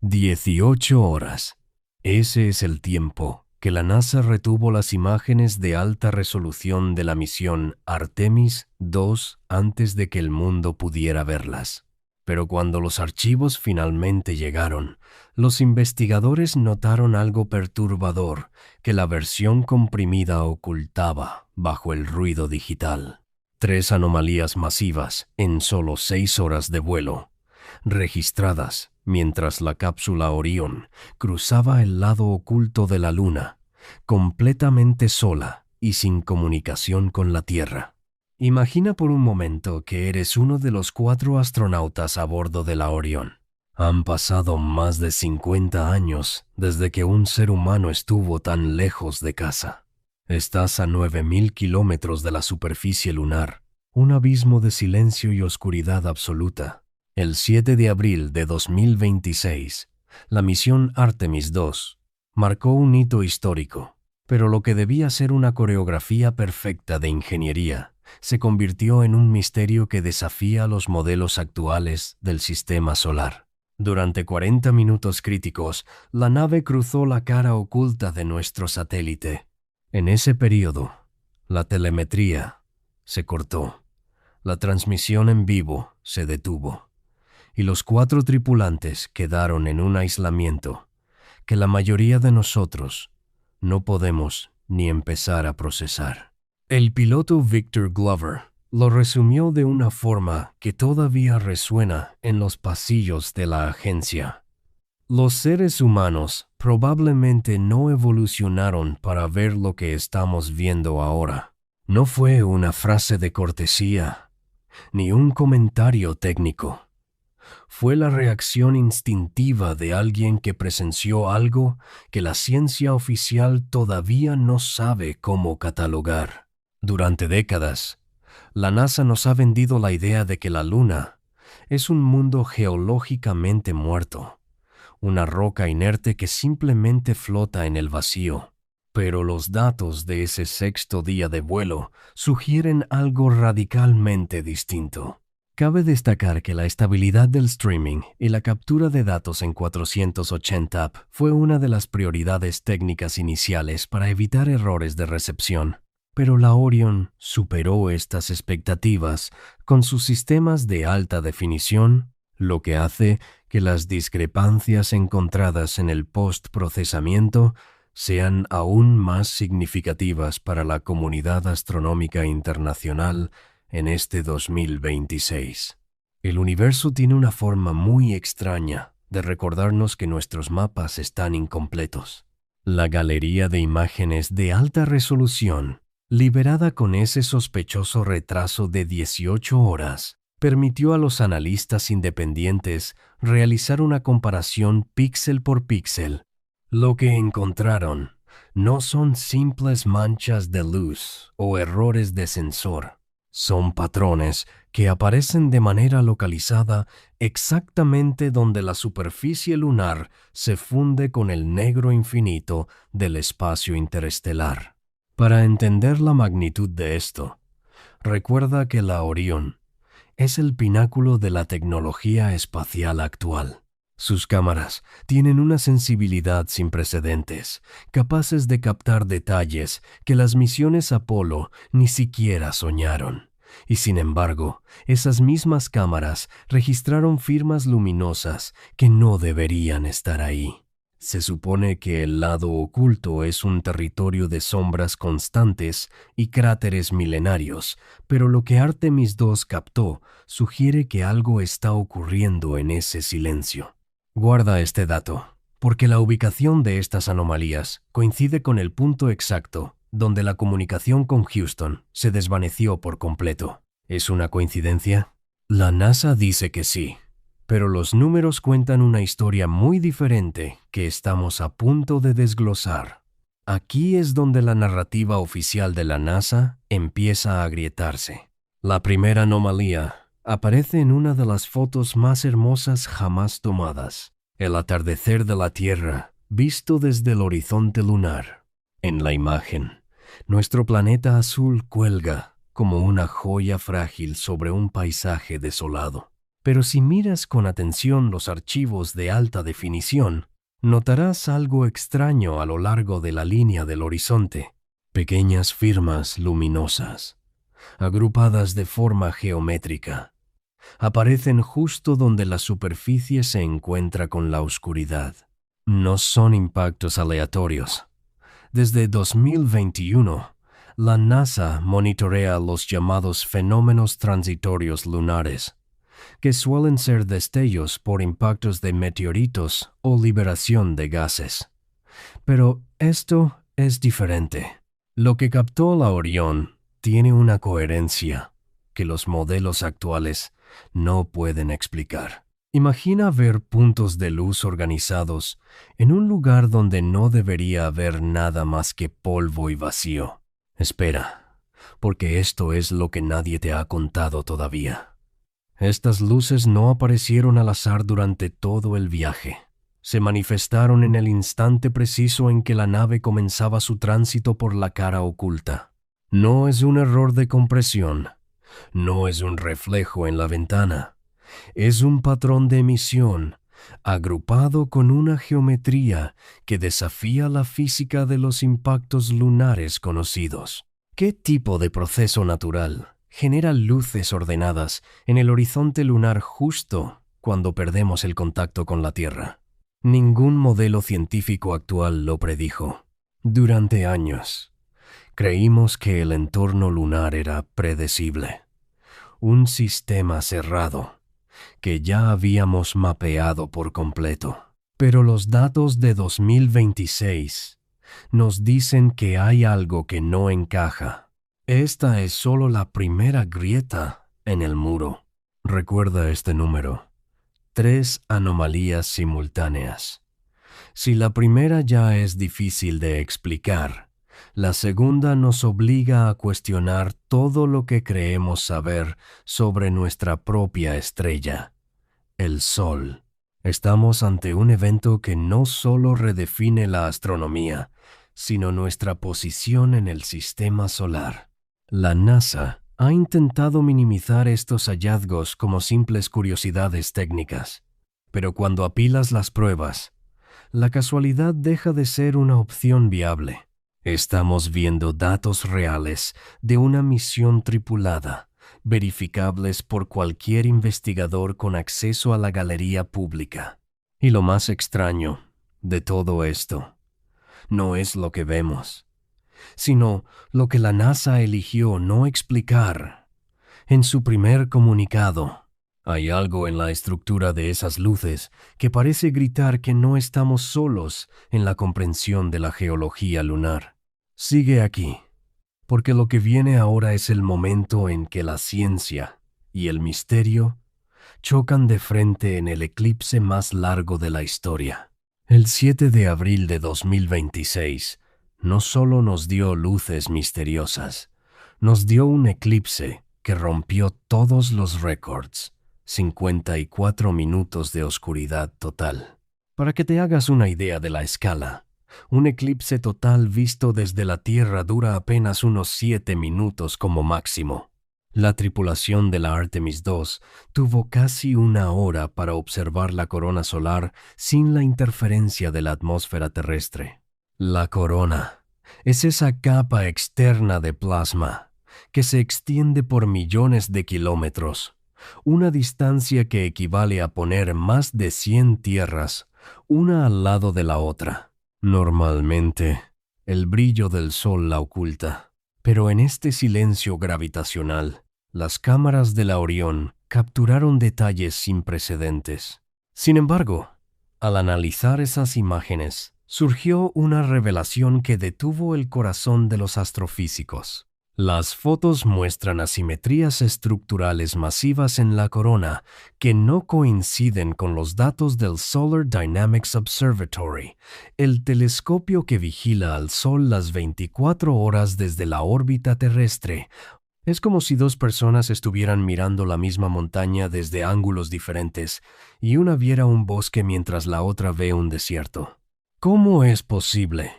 18 horas. Ese es el tiempo que la NASA retuvo las imágenes de alta resolución de la misión Artemis II antes de que el mundo pudiera verlas. Pero cuando los archivos finalmente llegaron, los investigadores notaron algo perturbador que la versión comprimida ocultaba bajo el ruido digital. 3 anomalías masivas en solo 6 horas de vuelo, registradas mientras la cápsula Orión cruzaba el lado oculto de la Luna, completamente sola y sin comunicación con la Tierra. Imagina por un momento que eres uno de los 4 astronautas a bordo de la Orión. Han pasado más de 50 años desde que un ser humano estuvo tan lejos de casa. Estás a 9.000 kilómetros de la superficie lunar, un abismo de silencio y oscuridad absoluta. El 7 de abril de 2026, la misión Artemis II marcó un hito histórico, pero lo que debía ser una coreografía perfecta de ingeniería se convirtió en un misterio que desafía los modelos actuales del sistema solar. Durante 40 minutos críticos, la nave cruzó la cara oculta de nuestro satélite. En ese periodo, la telemetría se cortó, la transmisión en vivo se detuvo, y los 4 tripulantes quedaron en un aislamiento que la mayoría de nosotros no podemos ni empezar a procesar. El piloto Victor Glover lo resumió de una forma que todavía resuena en los pasillos de la agencia. Los seres humanos probablemente no evolucionaron para ver lo que estamos viendo ahora. No fue una frase de cortesía, ni un comentario técnico. Fue la reacción instintiva de alguien que presenció algo que la ciencia oficial todavía no sabe cómo catalogar. Durante décadas, la NASA nos ha vendido la idea de que la Luna es un mundo geológicamente muerto, una roca inerte que simplemente flota en el vacío. Pero los datos de ese 6º día de vuelo sugieren algo radicalmente distinto. Cabe destacar que la estabilidad del streaming y la captura de datos en 480p fue una de las prioridades técnicas iniciales para evitar errores de recepción. Pero la Orion superó estas expectativas con sus sistemas de alta definición, lo que hace que las discrepancias encontradas en el postprocesamiento sean aún más significativas para la comunidad astronómica internacional en este 2026. El universo tiene una forma muy extraña de recordarnos que nuestros mapas están incompletos. La galería de imágenes de alta resolución, liberada con ese sospechoso retraso de 18 horas, permitió a los analistas independientes realizar una comparación píxel por píxel. Lo que encontraron no son simples manchas de luz o errores de sensor. Son patrones que aparecen de manera localizada exactamente donde la superficie lunar se funde con el negro infinito del espacio interestelar. Para entender la magnitud de esto, recuerda que la Orión es el pináculo de la tecnología espacial actual. Sus cámaras tienen una sensibilidad sin precedentes, capaces de captar detalles que las misiones Apolo ni siquiera soñaron. Y sin embargo, esas mismas cámaras registraron firmas luminosas que no deberían estar ahí. Se supone que el lado oculto es un territorio de sombras constantes y cráteres milenarios, pero lo que Artemis II captó sugiere que algo está ocurriendo en ese silencio. Guarda este dato, porque la ubicación de estas anomalías coincide con el punto exacto donde la comunicación con Houston se desvaneció por completo. ¿Es una coincidencia? La NASA dice que sí, pero los números cuentan una historia muy diferente que estamos a punto de desglosar. Aquí es donde la narrativa oficial de la NASA empieza a agrietarse. La primera anomalía aparece en una de las fotos más hermosas jamás tomadas, el atardecer de la Tierra visto desde el horizonte lunar. En la imagen, nuestro planeta azul cuelga como una joya frágil sobre un paisaje desolado. Pero si miras con atención los archivos de alta definición, notarás algo extraño a lo largo de la línea del horizonte. Pequeñas firmas luminosas, agrupadas de forma geométrica, aparecen justo donde la superficie se encuentra con la oscuridad. No son impactos aleatorios. Desde 2021, la NASA monitorea los llamados fenómenos transitorios lunares, que suelen ser destellos por impactos de meteoritos o liberación de gases. Pero esto es diferente. Lo que captó la Orión tiene una coherencia que los modelos actuales no pueden explicar. Imagina ver puntos de luz organizados en un lugar donde no debería haber nada más que polvo y vacío. Espera, porque esto es lo que nadie te ha contado todavía. Estas luces no aparecieron al azar durante todo el viaje. Se manifestaron en el instante preciso en que la nave comenzaba su tránsito por la cara oculta. No es un error de compresión, no es un reflejo en la ventana. Es un patrón de emisión, agrupado con una geometría que desafía la física de los impactos lunares conocidos. ¿Qué tipo de proceso natural genera luces ordenadas en el horizonte lunar justo cuando perdemos el contacto con la Tierra? Ningún modelo científico actual lo predijo. Durante años, creímos que el entorno lunar era predecible, un sistema cerrado que ya habíamos mapeado por completo. Pero los datos de 2026 nos dicen que hay algo que no encaja. Esta es solo la primera grieta en el muro. Recuerda este número: 3 anomalías simultáneas. Si la primera ya es difícil de explicar, la segunda nos obliga a cuestionar todo lo que creemos saber sobre nuestra propia estrella, el Sol. Estamos ante un evento que no solo redefine la astronomía, sino nuestra posición en el sistema solar. La NASA ha intentado minimizar estos hallazgos como simples curiosidades técnicas, pero cuando apilas las pruebas, la casualidad deja de ser una opción viable. Estamos viendo datos reales de una misión tripulada, verificables por cualquier investigador con acceso a la galería pública. Y lo más extraño de todo esto no es lo que vemos, sino lo que la NASA eligió no explicar. En su primer comunicado, hay algo en la estructura de esas luces que parece gritar que no estamos solos en la comprensión de la geología lunar. Sigue aquí, porque lo que viene ahora es el momento en que la ciencia y el misterio chocan de frente en el eclipse más largo de la historia. El 7 de abril de 2026 no solo nos dio luces misteriosas, nos dio un eclipse que rompió todos los récords: 54 minutos de oscuridad total. Para que te hagas una idea de la escala, un eclipse total visto desde la Tierra dura apenas unos 7 minutos como máximo. La tripulación de la Artemis II tuvo casi una hora para observar la corona solar sin la interferencia de la atmósfera terrestre. La corona es esa capa externa de plasma que se extiende por millones de kilómetros, una distancia que equivale a poner más de 100 tierras, una al lado de la otra. Normalmente, el brillo del Sol la oculta, pero en este silencio gravitacional, las cámaras de la Orión capturaron detalles sin precedentes. Sin embargo, al analizar esas imágenes, surgió una revelación que detuvo el corazón de los astrofísicos. Las fotos muestran asimetrías estructurales masivas en la corona que no coinciden con los datos del Solar Dynamics Observatory, el telescopio que vigila al Sol las 24 horas desde la órbita terrestre. Es como si dos personas estuvieran mirando la misma montaña desde ángulos diferentes y una viera un bosque mientras la otra ve un desierto. ¿Cómo es posible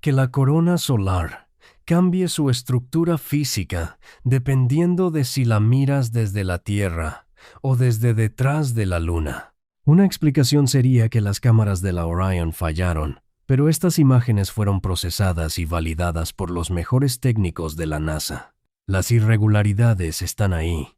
que la corona solar cambie su estructura física dependiendo de si la miras desde la Tierra o desde detrás de la Luna. Una explicación sería que las cámaras de la Orion fallaron, pero estas imágenes fueron procesadas y validadas por los mejores técnicos de la NASA. Las irregularidades están ahí,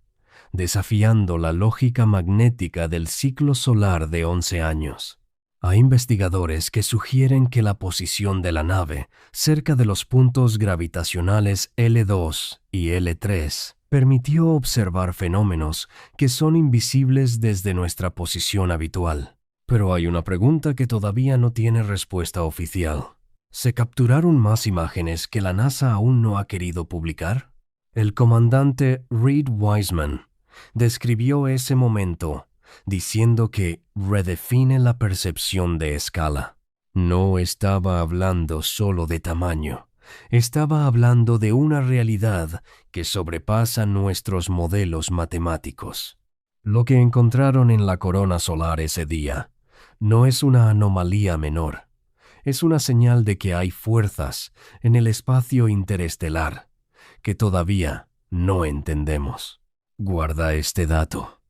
desafiando la lógica magnética del ciclo solar de 11 años. Hay investigadores que sugieren que la posición de la nave cerca de los puntos gravitacionales L2 y L3 permitió observar fenómenos que son invisibles desde nuestra posición habitual. Pero hay una pregunta que todavía no tiene respuesta oficial. ¿Se capturaron más imágenes que la NASA aún no ha querido publicar? El comandante Reed Wiseman describió ese momento diciendo que redefine la percepción de escala. No estaba hablando solo de tamaño, estaba hablando de una realidad que sobrepasa nuestros modelos matemáticos. Lo que encontraron en la corona solar ese día no es una anomalía menor, es una señal de que hay fuerzas en el espacio interestelar que todavía no entendemos. Guarda este dato,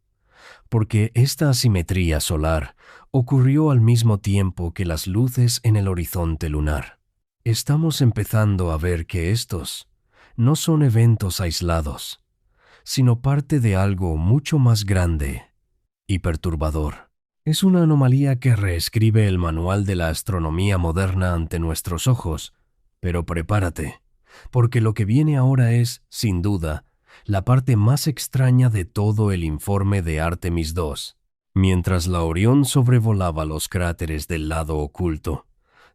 porque esta asimetría solar ocurrió al mismo tiempo que las luces en el horizonte lunar. Estamos empezando a ver que estos no son eventos aislados, sino parte de algo mucho más grande y perturbador. Es una anomalía que reescribe el manual de la astronomía moderna ante nuestros ojos, pero prepárate, porque lo que viene ahora es, sin duda, la parte más extraña de todo el informe de Artemis II. Mientras la Orión sobrevolaba los cráteres del lado oculto,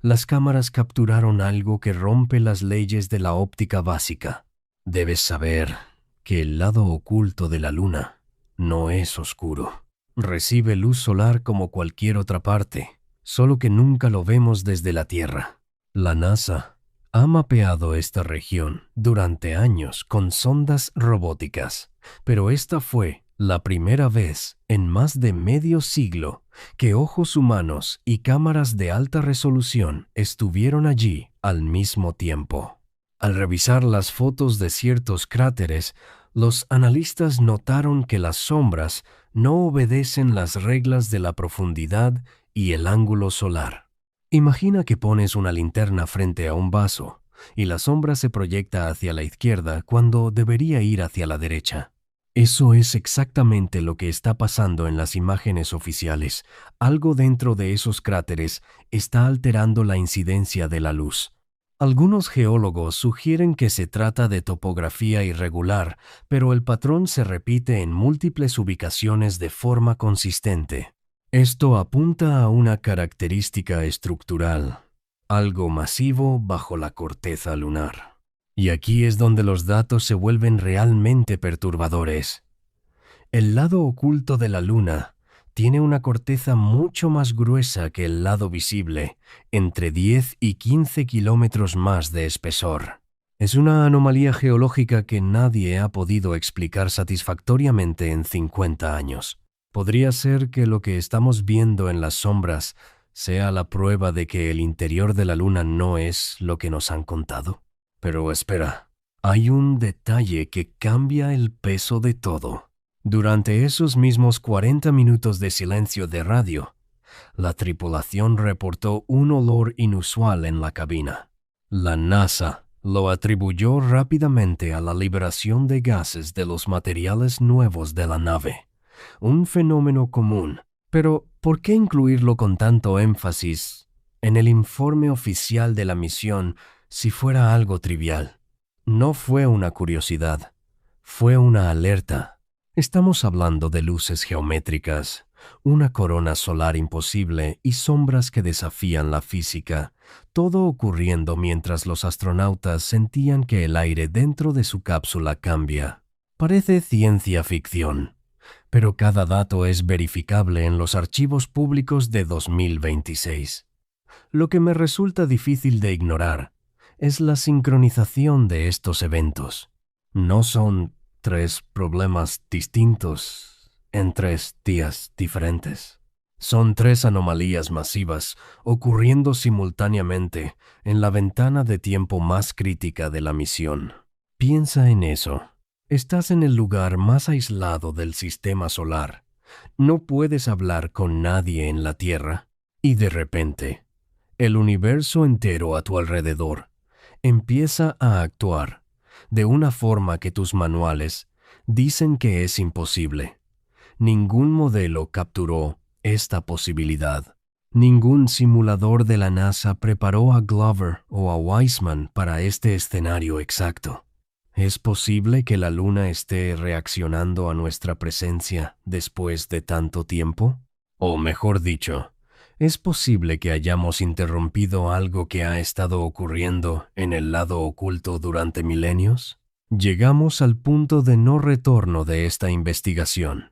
las cámaras capturaron algo que rompe las leyes de la óptica básica. Debes saber que el lado oculto de la Luna no es oscuro. Recibe luz solar como cualquier otra parte, solo que nunca lo vemos desde la Tierra. La NASA ha mapeado esta región durante años con sondas robóticas, pero esta fue la primera vez en más de medio siglo que ojos humanos y cámaras de alta resolución estuvieron allí al mismo tiempo. Al revisar las fotos de ciertos cráteres, los analistas notaron que las sombras no obedecen las reglas de la profundidad y el ángulo solar. Imagina que pones una linterna frente a un vaso y la sombra se proyecta hacia la izquierda cuando debería ir hacia la derecha. Eso es exactamente lo que está pasando en las imágenes oficiales. Algo dentro de esos cráteres está alterando la incidencia de la luz. Algunos geólogos sugieren que se trata de topografía irregular, pero el patrón se repite en múltiples ubicaciones de forma consistente. Esto apunta a una característica estructural, algo masivo bajo la corteza lunar. Y aquí es donde los datos se vuelven realmente perturbadores. El lado oculto de la Luna tiene una corteza mucho más gruesa que el lado visible, entre 10 y 15 kilómetros más de espesor. Es una anomalía geológica que nadie ha podido explicar satisfactoriamente en 50 años. ¿Podría ser que lo que estamos viendo en las sombras sea la prueba de que el interior de la Luna no es lo que nos han contado? Pero espera, hay un detalle que cambia el peso de todo. Durante esos mismos 40 minutos de silencio de radio, la tripulación reportó un olor inusual en la cabina. La NASA lo atribuyó rápidamente a la liberación de gases de los materiales nuevos de la nave, un fenómeno común. Pero, ¿por qué incluirlo con tanto énfasis en el informe oficial de la misión si fuera algo trivial? No fue una curiosidad, fue una alerta. Estamos hablando de luces geométricas, una corona solar imposible y sombras que desafían la física, todo ocurriendo mientras los astronautas sentían que el aire dentro de su cápsula cambia. Parece ciencia ficción, pero cada dato es verificable en los archivos públicos de 2026. Lo que me resulta difícil de ignorar es la sincronización de estos eventos. No son 3 problemas distintos en 3 días diferentes. Son 3 anomalías masivas ocurriendo simultáneamente en la ventana de tiempo más crítica de la misión. Piensa en eso. Estás en el lugar más aislado del sistema solar. No puedes hablar con nadie en la Tierra. Y de repente, el universo entero a tu alrededor empieza a actuar de una forma que tus manuales dicen que es imposible. Ningún modelo capturó esta posibilidad. Ningún simulador de la NASA preparó a Glover o a Weissman para este escenario exacto. ¿Es posible que la Luna esté reaccionando a nuestra presencia después de tanto tiempo? O mejor dicho, ¿es posible que hayamos interrumpido algo que ha estado ocurriendo en el lado oculto durante milenios? Llegamos al punto de no retorno de esta investigación.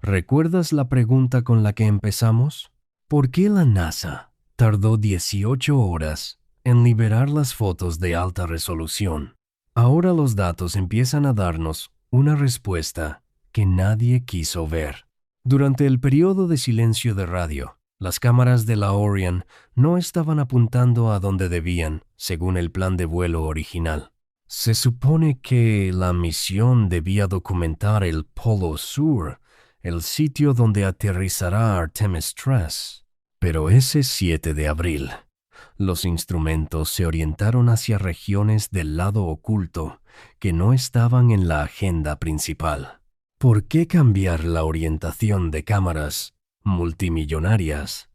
¿Recuerdas la pregunta con la que empezamos? ¿Por qué la NASA tardó 18 horas en liberar las fotos de alta resolución? Ahora los datos empiezan a darnos una respuesta que nadie quiso ver. Durante el periodo de silencio de radio, las cámaras de la Orion no estaban apuntando a donde debían, según el plan de vuelo original. Se supone que la misión debía documentar el Polo Sur, el sitio donde aterrizará Artemis 3. Pero ese 7 de abril, los instrumentos se orientaron hacia regiones del lado oculto que no estaban en la agenda principal. ¿Por qué cambiar la orientación de cámaras multimillonarias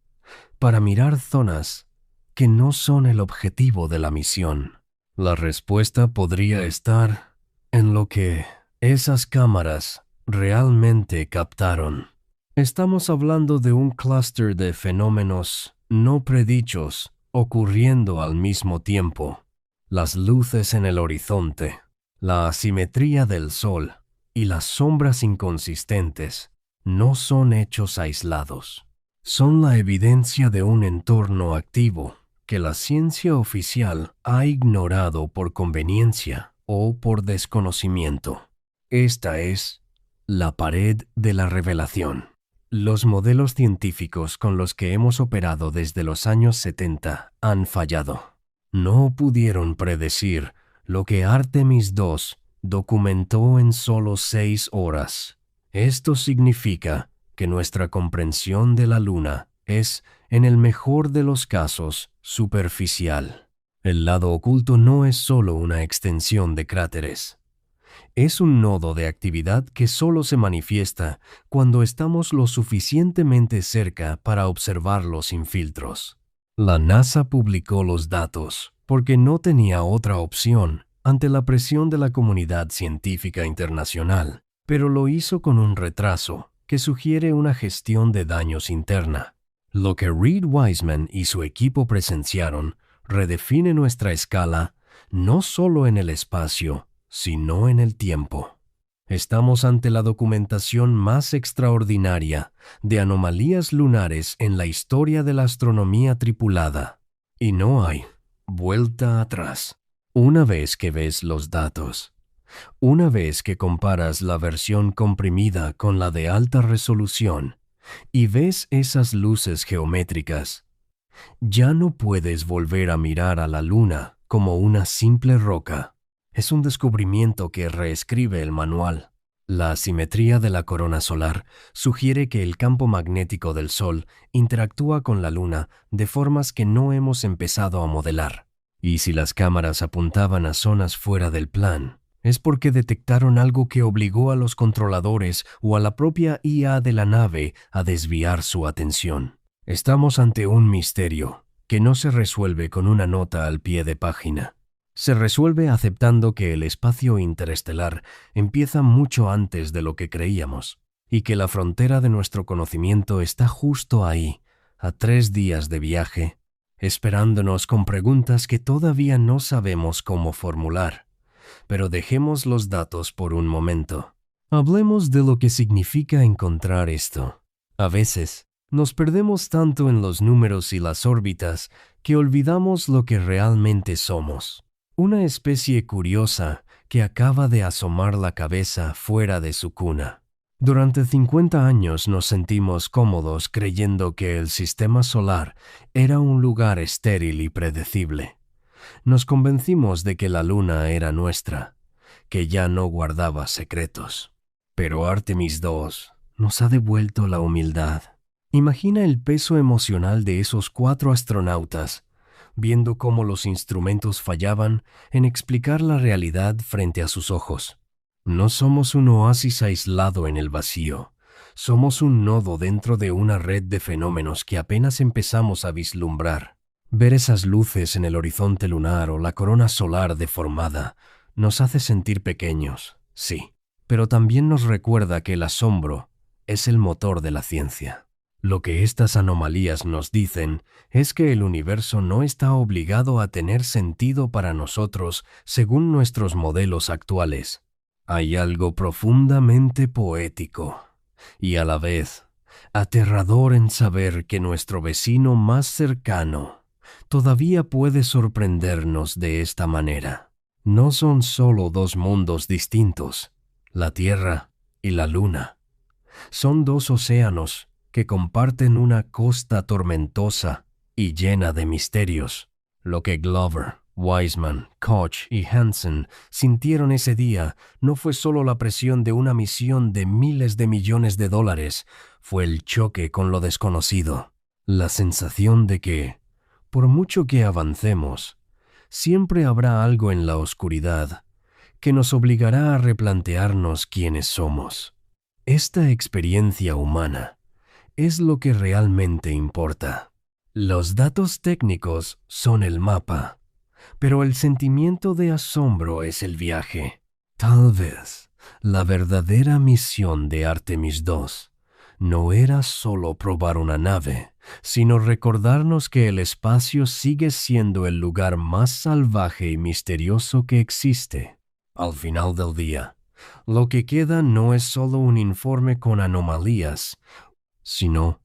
para mirar zonas que no son el objetivo de la misión? La respuesta podría estar en lo que esas cámaras realmente captaron. Estamos hablando de un clúster de fenómenos no predichos ocurriendo al mismo tiempo. Las luces en el horizonte, la asimetría del Sol y las sombras inconsistentes no son hechos aislados. Son la evidencia de un entorno activo que la ciencia oficial ha ignorado por conveniencia o por desconocimiento. Esta es la pared de la revelación. Los modelos científicos con los que hemos operado desde los años 70 han fallado. No pudieron predecir lo que Artemis II documentó en solo 6 horas. Esto significa que nuestra comprensión de la Luna es, en el mejor de los casos, superficial. El lado oculto no es solo una extensión de cráteres. Es un nodo de actividad que solo se manifiesta cuando estamos lo suficientemente cerca para observarlo sin filtros. La NASA publicó los datos porque no tenía otra opción ante la presión de la comunidad científica internacional, pero lo hizo con un retraso que sugiere una gestión de daños interna. Lo que Reid Wiseman y su equipo presenciaron redefine nuestra escala no solo en el espacio, sino en el tiempo. Estamos ante la documentación más extraordinaria de anomalías lunares en la historia de la astronomía tripulada. Y no hay vuelta atrás. Una vez que ves los datos, una vez que comparas la versión comprimida con la de alta resolución y ves esas luces geométricas, ya no puedes volver a mirar a la Luna como una simple roca. Es un descubrimiento que reescribe el manual. La asimetría de la corona solar sugiere que el campo magnético del Sol interactúa con la Luna de formas que no hemos empezado a modelar. Y si las cámaras apuntaban a zonas fuera del plan, es porque detectaron algo que obligó a los controladores o a la propia IA de la nave a desviar su atención. Estamos ante un misterio que no se resuelve con una nota al pie de página. Se resuelve aceptando que el espacio interestelar empieza mucho antes de lo que creíamos y que la frontera de nuestro conocimiento está justo ahí, a 3 días de viaje, esperándonos con preguntas que todavía no sabemos cómo formular. Pero dejemos los datos por un momento. Hablemos de lo que significa encontrar esto. A veces, nos perdemos tanto en los números y las órbitas que olvidamos lo que realmente somos. Una especie curiosa que acaba de asomar la cabeza fuera de su cuna. Durante 50 años nos sentimos cómodos creyendo que el sistema solar era un lugar estéril y predecible. Nos convencimos de que la Luna era nuestra, que ya no guardaba secretos. Pero Artemis II nos ha devuelto la humildad. Imagina el peso emocional de esos 4 astronautas, viendo cómo los instrumentos fallaban en explicar la realidad frente a sus ojos. No somos un oasis aislado en el vacío. Somos un nodo dentro de una red de fenómenos que apenas empezamos a vislumbrar. Ver esas luces en el horizonte lunar o la corona solar deformada nos hace sentir pequeños, sí, pero también nos recuerda que el asombro es el motor de la ciencia. Lo que estas anomalías nos dicen es que el universo no está obligado a tener sentido para nosotros según nuestros modelos actuales. Hay algo profundamente poético y a la vez aterrador en saber que nuestro vecino más cercano todavía puede sorprendernos de esta manera. No son solo 2 mundos distintos, la Tierra y la Luna. Son 2 océanos que comparten una costa tormentosa y llena de misterios. Lo que Glover, Wiseman, Koch y Hansen sintieron ese día no fue solo la presión de una misión de miles de millones de dólares, fue el choque con lo desconocido, la sensación de que, por mucho que avancemos, siempre habrá algo en la oscuridad que nos obligará a replantearnos quiénes somos. Esta experiencia humana es lo que realmente importa. Los datos técnicos son el mapa, pero el sentimiento de asombro es el viaje. Tal vez la verdadera misión de Artemis II no era solo probar una nave, sino recordarnos que el espacio sigue siendo el lugar más salvaje y misterioso que existe. Al final del día, lo que queda no es solo un informe con anomalías, sino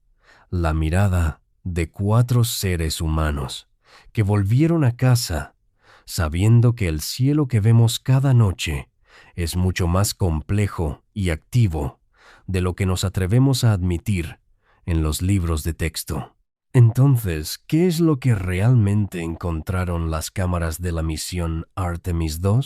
la mirada de 4 seres humanos que volvieron a casa sabiendo que el cielo que vemos cada noche es mucho más complejo y activo de lo que nos atrevemos a admitir en los libros de texto. Entonces, ¿qué es lo que realmente encontraron las cámaras de la misión Artemis II?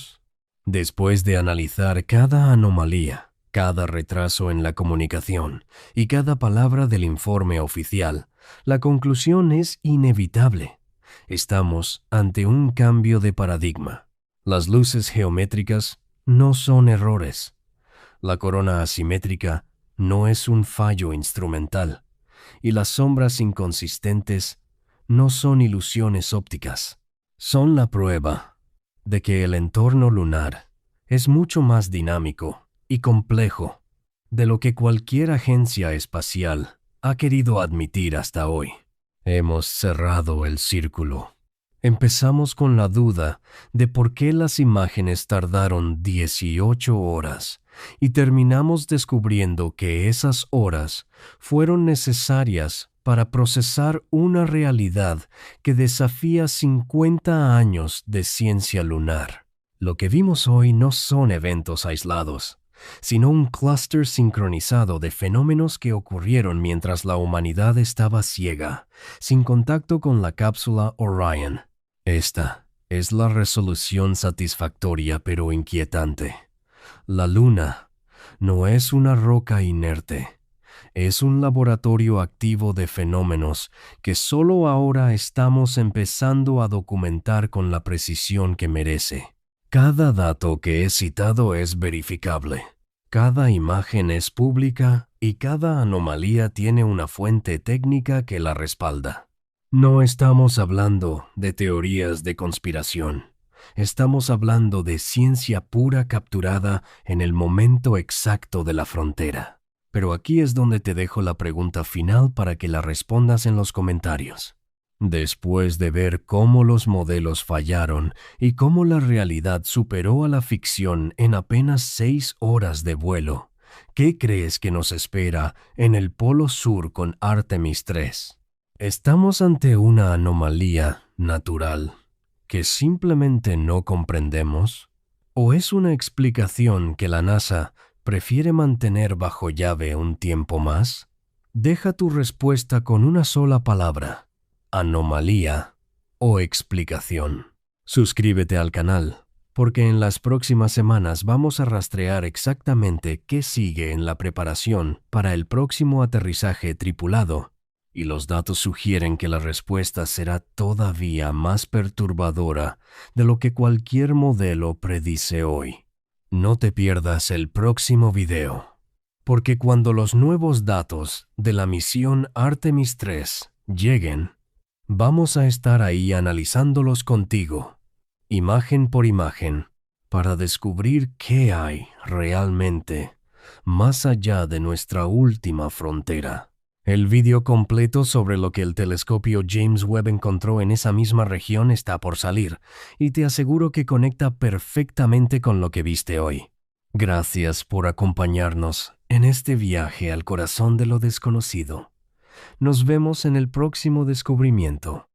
Después de analizar cada anomalía, cada retraso en la comunicación y cada palabra del informe oficial, la conclusión es inevitable. Estamos ante un cambio de paradigma. Las luces geométricas no son errores. La corona asimétrica no es un fallo instrumental. Y las sombras inconsistentes no son ilusiones ópticas. Son la prueba de que el entorno lunar es mucho más dinámico y complejo de lo que cualquier agencia espacial ha querido admitir hasta hoy. Hemos cerrado el círculo. Empezamos con la duda de por qué las imágenes tardaron 18 horas y terminamos descubriendo que esas horas fueron necesarias para procesar una realidad que desafía 50 años de ciencia lunar. Lo que vimos hoy no son eventos aislados, sino un clúster sincronizado de fenómenos que ocurrieron mientras la humanidad estaba ciega, sin contacto con la cápsula Orion. Esta es la resolución satisfactoria pero inquietante. La Luna no es una roca inerte. Es un laboratorio activo de fenómenos que solo ahora estamos empezando a documentar con la precisión que merece. Cada dato que he citado es verificable. Cada imagen es pública y cada anomalía tiene una fuente técnica que la respalda. No estamos hablando de teorías de conspiración. Estamos hablando de ciencia pura capturada en el momento exacto de la frontera. Pero aquí es donde te dejo la pregunta final para que la respondas en los comentarios. Después de ver cómo los modelos fallaron y cómo la realidad superó a la ficción en apenas 6 horas de vuelo, ¿qué crees que nos espera en el Polo Sur con Artemis III? ¿Estamos ante una anomalía natural que simplemente no comprendemos? ¿O es una explicación que la NASA prefiere mantener bajo llave un tiempo más? Deja tu respuesta con una sola palabra: anomalía o explicación. Suscríbete al canal porque en las próximas semanas vamos a rastrear exactamente qué sigue en la preparación para el próximo aterrizaje tripulado, y los datos sugieren que la respuesta será todavía más perturbadora de lo que cualquier modelo predice hoy. No te pierdas el próximo video, porque cuando los nuevos datos de la misión Artemis 3 lleguen, vamos a estar ahí analizándolos contigo, imagen por imagen, para descubrir qué hay realmente más allá de nuestra última frontera. El vídeo completo sobre lo que el telescopio James Webb encontró en esa misma región está por salir, y te aseguro que conecta perfectamente con lo que viste hoy. Gracias por acompañarnos en este viaje al corazón de lo desconocido. Nos vemos en el próximo descubrimiento.